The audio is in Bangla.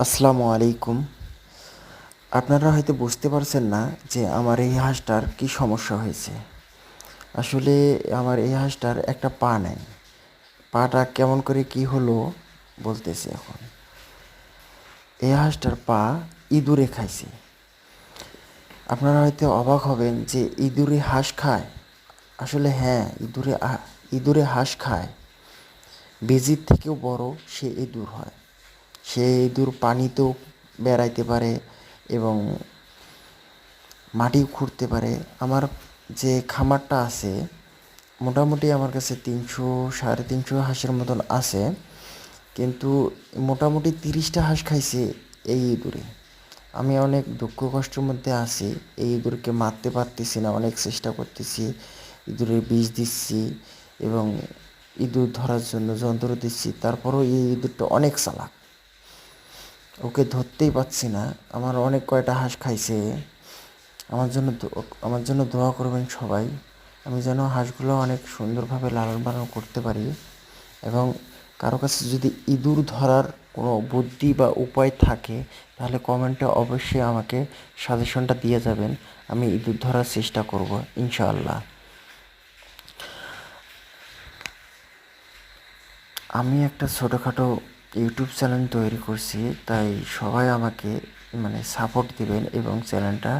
আসসালামু আলাইকুম। আপনারা হয়তো বুঝতে পারছেন না যে আমার এই হাঁসটার কী সমস্যা হয়েছে। আসলে আমার এই হাঁসটার একটা পা নাই। পাটা কেমন করে কী হলো বলতেছি এখন। এই হাঁসটার পা ইঁদুরে খাইছে। আপনারা হয়তো অবাক হবেন যে ইঁদুরে হাঁস খায়। আসলে হ্যাঁ, ইঁদুরে হাঁস খায়। বেজির থেকেও বড় সে ইঁদুর হয়। সে ইঁদুর পানিতেও বেড়াইতে পারে এবং মাটিও খুঁড়তে পারে। আমার যে খামারটা আছে মোটামুটি আমার কাছে 300 সাড়ে 300 হাঁসের মতন আছে, কিন্তু মোটামুটি 30টা হাঁস খাইছে এই ইঁদুরে। আমি অনেক দুঃখ কষ্টের মধ্যে আছি। এই ইঁদুরকে মারতে পারতেছি না, অনেক চেষ্টা করতেছি, ইঁদুরের বিষ দিচ্ছি এবং ইঁদুর ধরার জন্য যন্ত্র দিচ্ছি, তারপরেও এই ইঁদুরটা অনেক চালাক। ওকে ধরতেই পারছি না। আমার অনেক কয়টা হাঁস খাইছে। আমার জন্য দোয়া করবেন সবাই, আমি যেন হাঁসগুলো অনেক সুন্দরভাবে লালন পালন করতে পারি। এবং কারো কাছে যদি ইঁদুর ধরার কোনো বুদ্ধি বা উপায় থাকে তাহলে কমেন্টে অবশ্যই আমাকে সাজেশনটা দিয়ে যাবেন। আমি ইঁদুর ধরার চেষ্টা করব ইনশাআল্লাহ। আমি একটা ছোটোখাটো ইউটিউব চ্যানেল তৈরি করছি, তাই সবাই আমাকে সাপোর্ট দিবেন এবং চ্যানেলটা